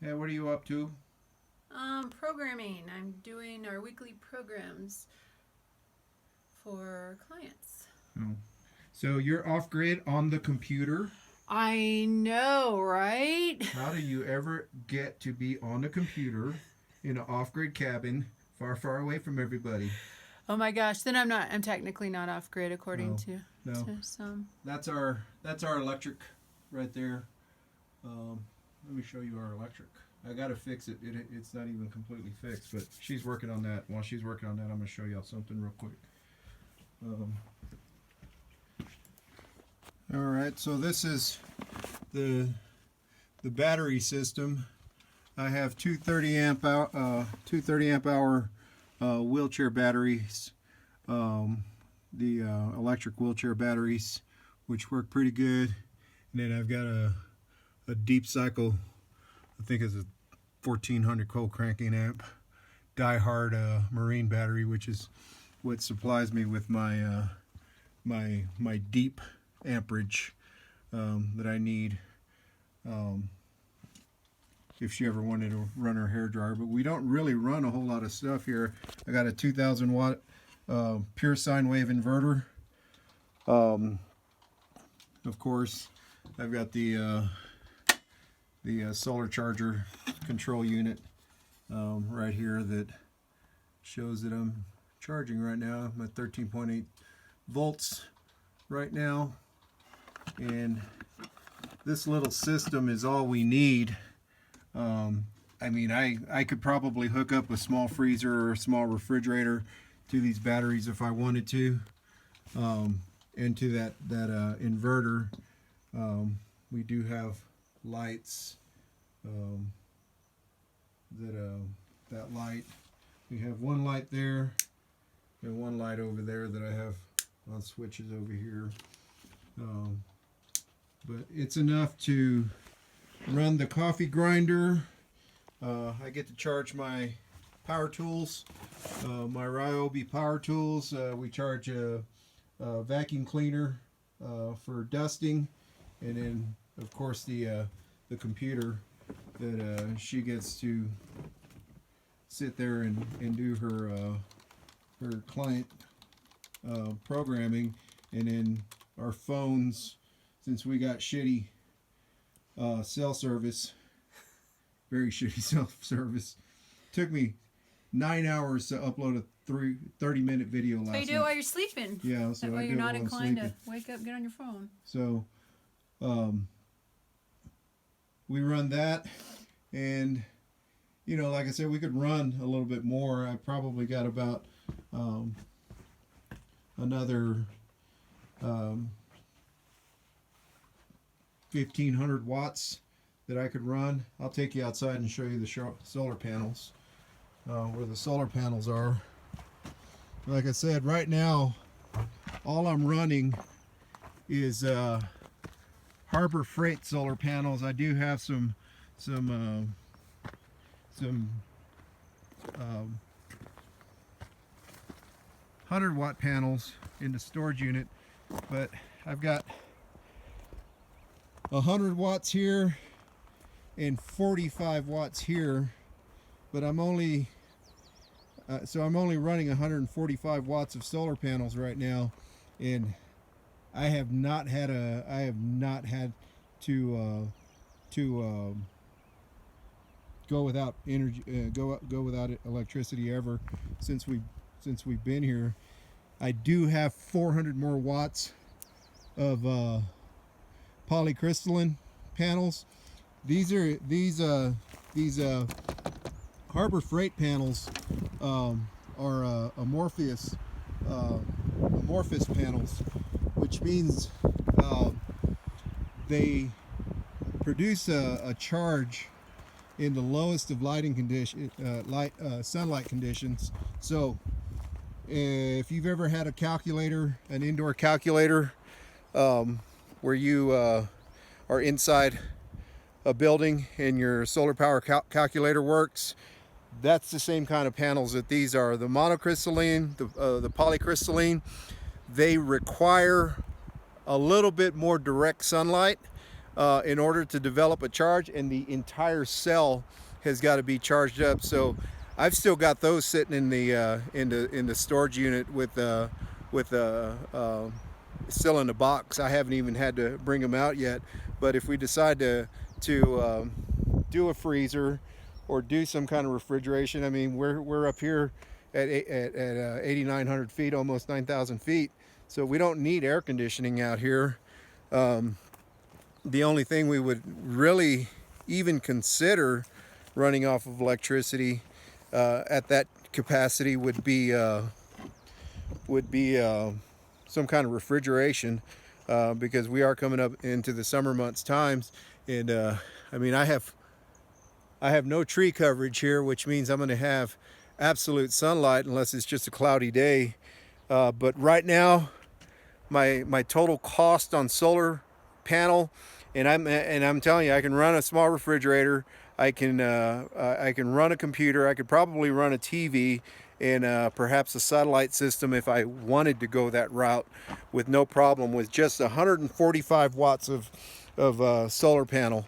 Hey, what are you up to? Programming. I'm doing our weekly programs for clients. Oh. So you're off grid on the computer. I know, right? How do you ever get to be on the computer in an off grid cabin far, far away from everybody? Oh my gosh, then I'm not. I'm technically not off grid according No, to no. some. That's our electric right there. Let me show you our electric. I gotta fix it. It's not even completely fixed, but she's working on that. While she's working on that, I'm gonna show y'all something real quick. Um, all right, so this is the battery system. I have two 30 amp hour wheelchair batteries. The electric wheelchair batteries, which work pretty good. And then I've got a deep cycle, I think it's a 1400 cold cranking amp die-hard marine battery, which is what supplies me with my my deep amperage that I need if she ever wanted to run her hair dryer. But we don't really run a whole lot of stuff here. I got a 2000 watt pure sine wave inverter. Of course, I've got the solar charger control unit right here that shows that I'm charging right now. I'm at 13.8 volts right now, and this little system is all we need. I mean, I could probably hook up a small freezer or a small refrigerator to these batteries if I wanted to, and to that inverter. We do have lights. That light, we have one light there and one light over there that I have on switches over here. But it's enough to run the coffee grinder. I get to charge my power tools, my Ryobi power tools. We charge a vacuum cleaner for dusting, and then of course the computer that she gets to sit there and do her client programming. And then our phones, since we got shitty cell service, very shitty cell service, took me 9 hours to upload a 30-minute video last night. So you do it while you're sleeping. Yeah, so that I way do you're it not while I'm inclined to sleeping. wake up, get on your phone. So we run that, and you know, like I said, we could run a little bit more. I probably got about another 1500 watts that I could run. I'll take you outside and show you the solar panels, where the solar panels are. Like I said, right now all I'm running is Harbor Freight solar panels. I do have some 100 watt panels in the storage unit, but I've got 100 watts here and 45 watts here, but I'm only running 145 watts of solar panels right now, and I have not had to go without energy, go without electricity ever since we've been here. I do have 400 more watts of polycrystalline panels. These Harbor Freight panels are amorphous panels, which means they produce a charge in the lowest of sunlight conditions. So if you've ever had an indoor calculator, where you are inside a building and your solar power calculator works, that's the same kind of panels that these are. The monocrystalline, the polycrystalline, they require a little bit more direct sunlight, in order to develop a charge, and the entire cell has got to be charged up. So I've still got those sitting in the storage unit still in the box. I haven't even had to bring them out yet. But if we decide to do a freezer or do some kind of refrigeration, I mean, we're up here at 8,900 feet, almost 9,000 feet. So we don't need air conditioning out here. The only thing we would really even consider running off of electricity at that capacity would be some kind of refrigeration, because we are coming up into the summer months times, and I mean, I have no tree coverage here, which means I'm going to have absolute sunlight unless it's just a cloudy day. But right now, my total cost on solar panel, and I'm telling you, I can run a small refrigerator, I can run a computer, I could probably run a TV, and perhaps a satellite system if I wanted to go that route, with no problem, with just 145 watts of solar panel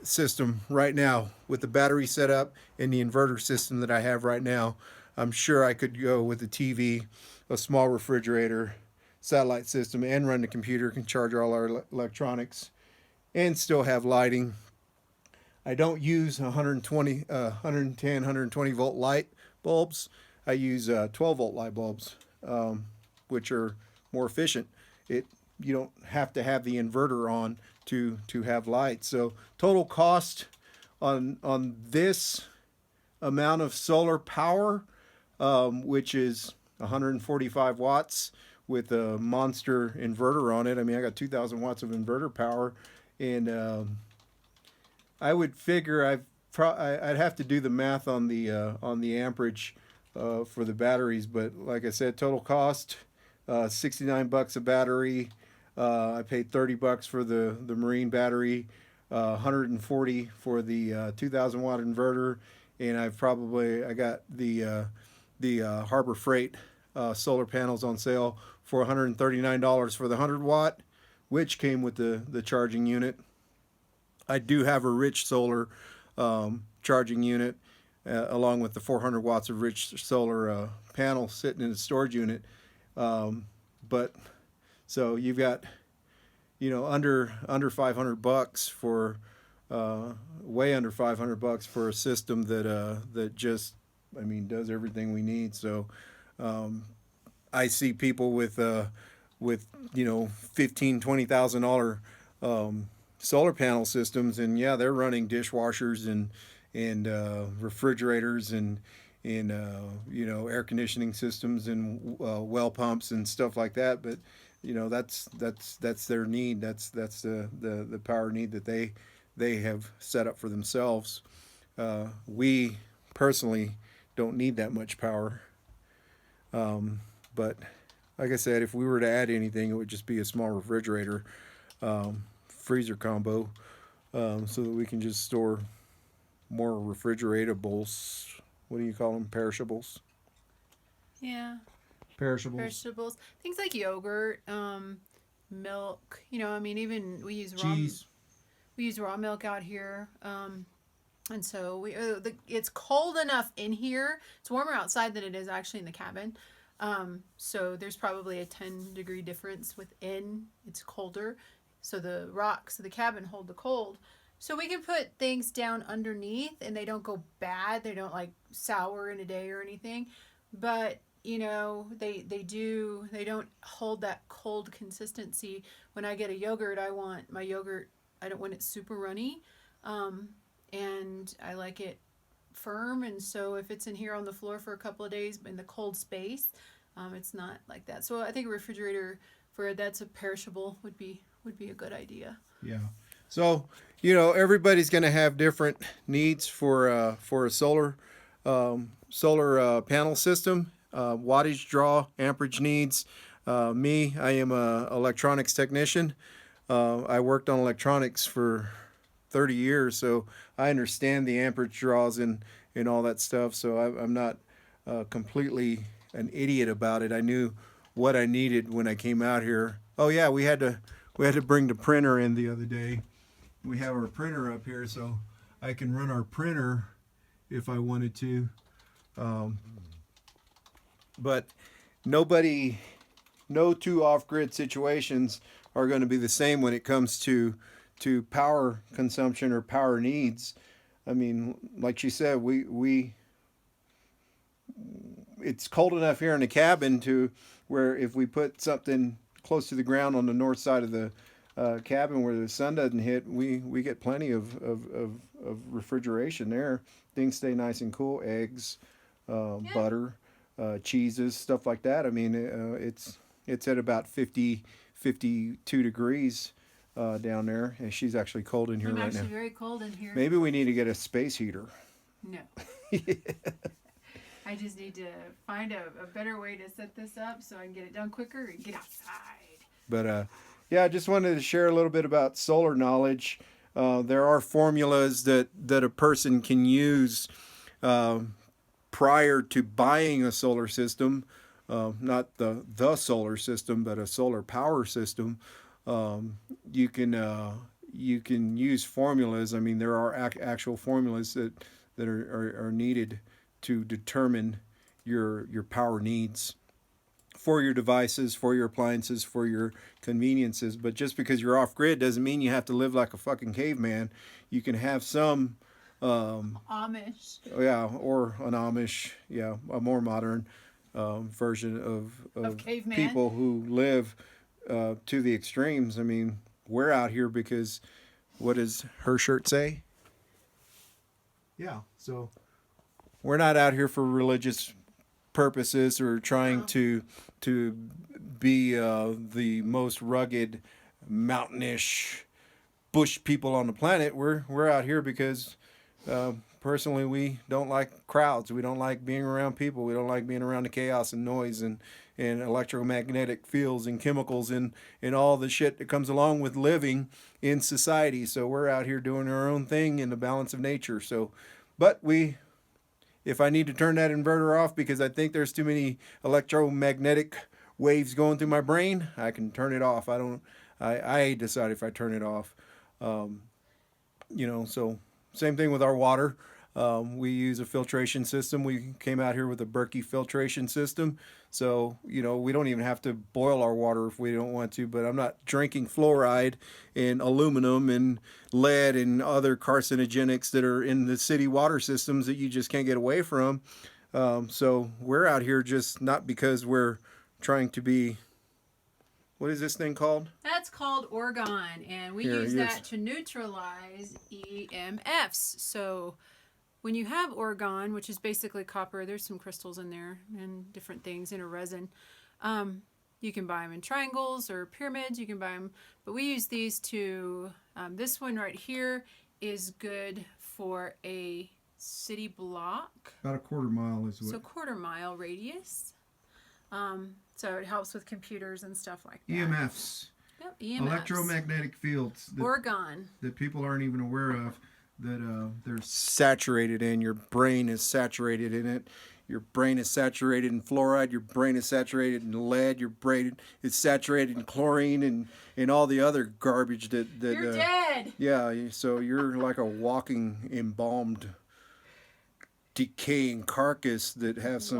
system right now, with the battery set up and the inverter system that I have right now. I'm sure I could go with a TV, a small refrigerator, satellite system, and run the computer, can charge all our electronics, and still have lighting. I don't use 110, 120 volt light bulbs. I use 12 volt light bulbs, which are more efficient. You don't have to have the inverter on to have light. So total cost on this amount of solar power, which is 145 watts with a monster inverter on it. I mean, I got 2,000 watts of inverter power, and I would figure I'd have to do the math on the amperage for the batteries, but like I said, total cost $69 a battery. I paid $30 for the marine battery, 140 for the 2,000 watt inverter, and I got the Harbor Freight solar panels on sale for $139 for the 100 watt, which came with the charging unit. I do have a Rich Solar charging unit, along with the 400 watts of Rich Solar panel sitting in the storage unit. But so you've got, under $500 for way under $500 for a system that just, I mean, does everything we need. So I see people with $15,000-$20,000 solar panel systems, and yeah, they're running dishwashers and refrigerators and air conditioning systems and well pumps and stuff like that. But that's their need. That's the power need that they have set up for themselves. We personally don't need that much power. But like I said, if we were to add anything, it would just be a small refrigerator, freezer combo, so that we can just store more refrigeratables. What do you call them? Perishables? Yeah. Perishables. Things like yogurt, milk. I mean, even we use cheese. We use raw milk out here. And so it's cold enough in here. It's warmer outside than it is actually in the cabin. So there's probably a 10-degree difference within. It's colder. So the rocks of the cabin hold the cold. So we can put things down underneath and they don't go bad. They don't like sour in a day or anything. But, they don't hold that cold consistency. When I get a yogurt, I want my yogurt, I don't want it super runny. And I like it firm. And so if it's in here on the floor for a couple of days in the cold space, it's not like that. So I think a refrigerator that's a perishable would be a good idea. Yeah. So, everybody's going to have different needs for a solar panel system, wattage draw, amperage needs. Me, I am a electronics technician. I worked on electronics for 30 years, so I understand the amperage draws and all that stuff. So I'm not completely an idiot about it. I knew what I needed when I came out here. Oh yeah, we had to we had to bring the printer in the other day. We have our printer up here, so I can run our printer if I wanted to. But no two off-grid situations are going to be the same when it comes to power consumption or power needs. I mean, like she said, it's cold enough here in the cabin to where if we put something close to the ground on the north side of the cabin where the sun doesn't hit, we get plenty of refrigeration there. Things stay nice and cool. Eggs, butter, cheeses, stuff like that. I mean, it's at about 52 degrees down there, and she's actually cold in here right now. I'm actually very cold in here. Maybe we need to get a space heater. No. I just need to find a better way to set this up so I can get it done quicker and get outside. But yeah, I just wanted to share a little bit about solar knowledge. There are formulas that a person can use prior to buying a solar system, not the solar system, but a solar power system. You can use formulas. I mean, there are actual formulas that are needed to determine your power needs for your devices, for your appliances, for your conveniences. But just because you're off grid doesn't mean you have to live like a fucking caveman. You can have some Amish. Yeah, or an Amish, yeah, a more modern version of caveman. People who live to the extremes. I mean, we're out here because what does her shirt say? Yeah, so we're not out here for religious purposes or trying to be the most rugged, mountainish, bush people on the planet. We're out here because personally we don't like crowds. We don't like being around people. We don't like being around the chaos and noise and electromagnetic fields and chemicals and all the shit that comes along with living in society. So we're out here doing our own thing in the balance of nature. So, but if I need to turn that inverter off because I think there's too many electromagnetic waves going through my brain, I can turn it off. I decide if I turn it off. So same thing with our water. We use a filtration system. We came out here with a Berkey filtration system. So, we don't even have to boil our water if we don't want to, but I'm not drinking fluoride and aluminum and lead and other carcinogenics that are in the city water systems that you just can't get away from. So we're out here just not because we're trying to be, what is this thing called? That's called orgone, and we use that to neutralize EMFs. So when you have orgone, which is basically copper, there's some crystals in there and different things in a resin. You can buy them in triangles or pyramids. You can buy them, but we use these to. This one right here is good for a city block. About a quarter mile is what. So quarter-mile radius. So it helps with computers and stuff like that. EMFs. Yep, EMFs. Electromagnetic fields. Orgone. That people aren't even aware of. That they're saturated in. Your brain is saturated in it. Your brain is saturated in fluoride. Your brain is saturated in lead. Your brain is saturated in chlorine and all the other garbage that You're dead. Yeah, so you're like a walking embalmed, decaying carcass that has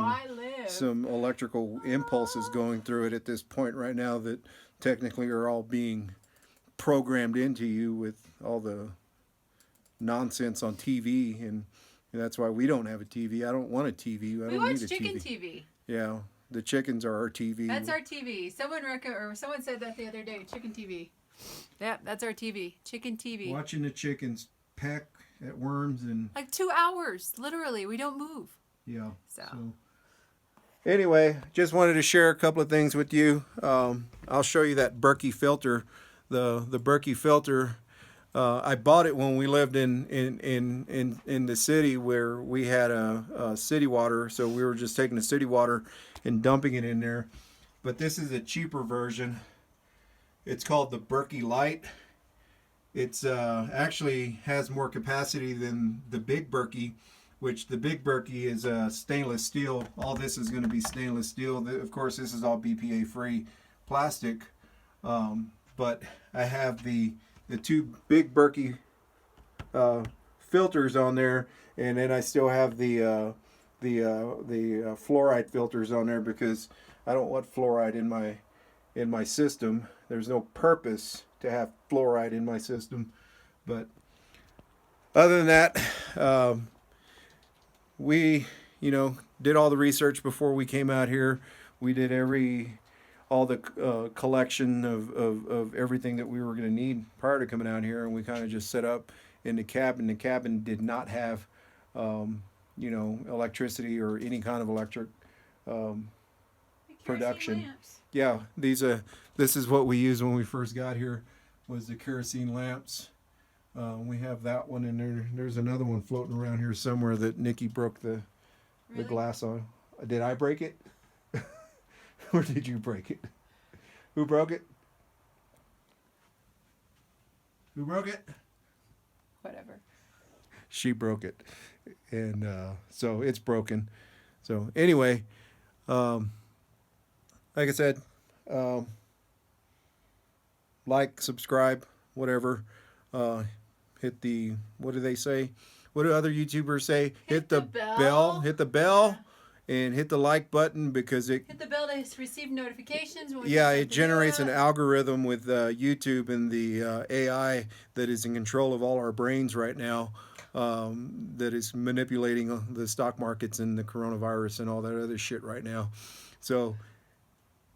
some electrical impulses going through it at this point right now that technically are all being programmed into you with all the nonsense on TV, and that's why we don't have a TV. I don't want a TV. I don't need a chicken TV. TV. Yeah, the chickens are our TV. That's our TV. Someone said that the other day. Chicken TV. Yeah, that's our TV. Chicken TV. Watching the chickens peck at worms and like 2 hours, literally. We don't move. Yeah. So. Anyway, just wanted to share a couple of things with you. I'll show you that Berkey filter. The Berkey filter. I bought it when we lived in the city where we had a city water, so we were just taking the city water and dumping it in there. But this is a cheaper version. It's called the Berkey Light. It's actually has more capacity than the big Berkey, which the big Berkey is stainless steel. All this is going to be stainless steel. Of course, this is all BPA free plastic. but I have the two big Berkey filters on there, and then I still have the fluoride filters on there because I don't want fluoride in my system. There's no purpose to have fluoride in my system. But other than that, we did all the research before we came out here. We did all the collection of everything that we were going to need prior to coming out here, and we kind of just set up in the cabin. The cabin did not have electricity or any kind of electric production. Yeah, this is what we used when we first got here, was the kerosene lamps. We have that one, and there's another one floating around here somewhere that Nikki broke the glass on. Did I break it? Or did you break it? Who broke it? Who broke it? Whatever. She broke it. And so it's broken. So anyway, like I said, like, subscribe, whatever. Hit the, what do they say? What do other YouTubers say? Hit the bell. Hit the bell. Yeah. And hit the like button, because hit the bell to receive notifications. When we it generates an algorithm with YouTube and the AI that is in control of all our brains right now, that is manipulating the stock markets and the coronavirus and all that other shit right now. So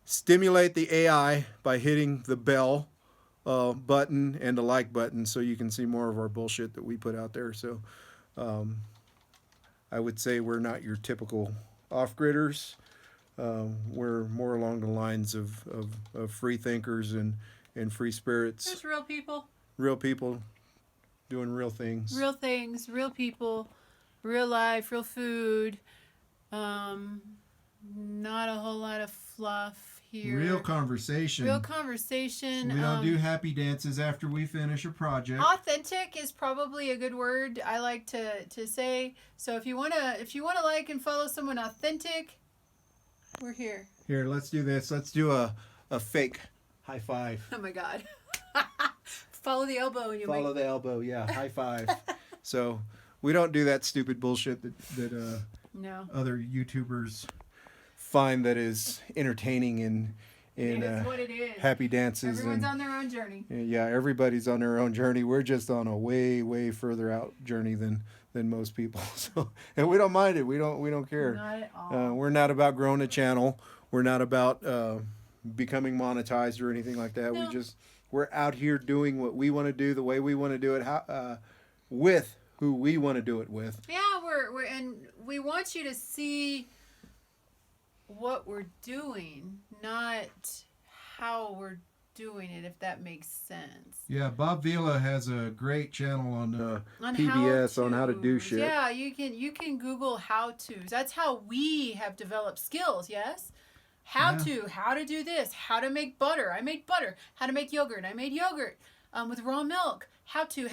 stimulate the AI by hitting the bell button and the like button, so you can see more of our bullshit that we put out there. So I would say we're not your typical off-gridders. We're more along the lines of free thinkers and free spirits. Just real people. Real people doing real things. Real things, real people, real life, real food. Not a whole lot of fluff here. Real conversation. Real conversation. We don't do happy dances after we finish a project. Authentic is probably a good word I like to say. So if you wanna like and follow someone authentic, we're here. Here, let's do this. Let's do a fake high five. Oh my God. Follow the elbow and you follow the elbow, yeah. High five. So we don't do that stupid bullshit that no. other YouTubers find that is entertaining and what it is. Happy dances. Everyone's on their own journey. Yeah, everybody's on their own journey. We're just on a way further out journey than most people. So, and we don't mind it. We don't care. Not at all. We're not about growing a channel. We're not about becoming monetized or anything like that. No. We're out here doing what we want to do, the way we want to do it, with who we want to do it with. Yeah, and we want you to see what we're doing, not how we're doing it, if that makes sense. Yeah, Bob Vila has a great channel on PBS on how to do shit. Yeah, you can Google how-tos. That's how we have developed skills, yes? How to do this, how to make butter. I made butter. How to make yogurt. I made yogurt with raw milk. How to.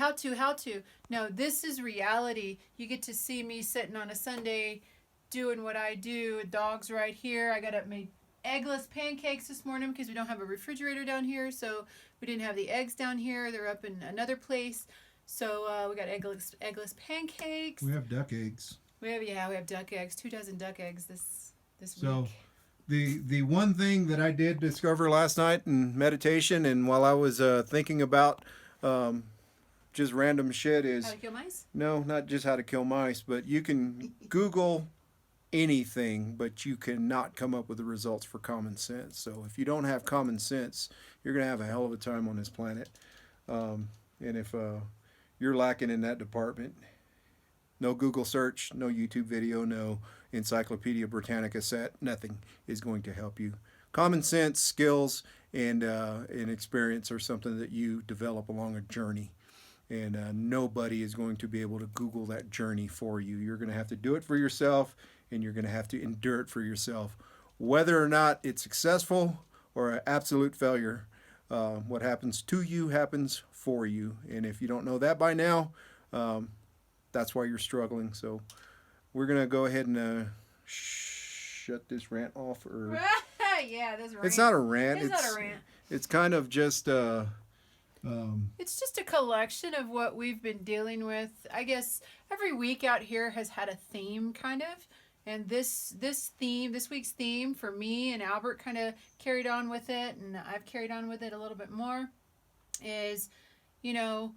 No, this is reality. You get to see me sitting on a Sunday doing what I do. Dog's right here. I got up made eggless pancakes this morning because we don't have a refrigerator down here, so we didn't have the eggs down here. They're up in another place. So we got eggless pancakes. We have duck eggs. We have duck eggs. 2 dozen duck eggs this So week. the one thing that I did discover last night in meditation, and while I was thinking about just random shit, is How to kill mice? No, not just how to kill mice, but you can Google anything, but you cannot come up with the results for common sense. So if you don't have common sense, you're going to have a hell of a time on this planet. And if you're lacking in that department, no Google search, no YouTube video, no Encyclopedia Britannica set, nothing is going to help you. Common sense, skills, and experience are something that you develop along a journey. And nobody is going to be able to Google that journey for you. You're going to have to do it for yourself, and you're going to have to endure it for yourself. Whether or not it's successful or an absolute failure, what happens to you happens for you. And if you don't know that by now, that's why you're struggling. So we're going to go ahead and shut this rant off. Yeah, this rant. It's not a rant. It's not a rant. it's kind of just It's just a collection of what we've been dealing with. I guess every week out here has had a theme, kind of. And this week's theme for me and Albert kind of carried on with it, and I've carried on with it a little bit more, is, you know,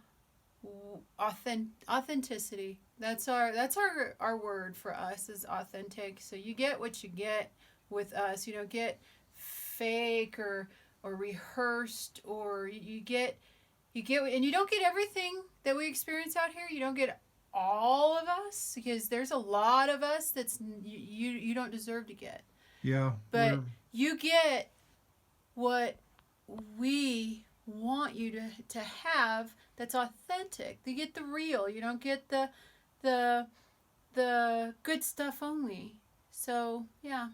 authenticity. That's our word for us, is authentic. So you get what you get with us. You don't get fake or rehearsed, or and you don't get everything that we experience out here. You don't get all of us, because there's a lot of us that's you don't deserve to get. yeah. But you get what we want you to have, that's authentic. You get the real. You don't get the good stuff only. So yeah,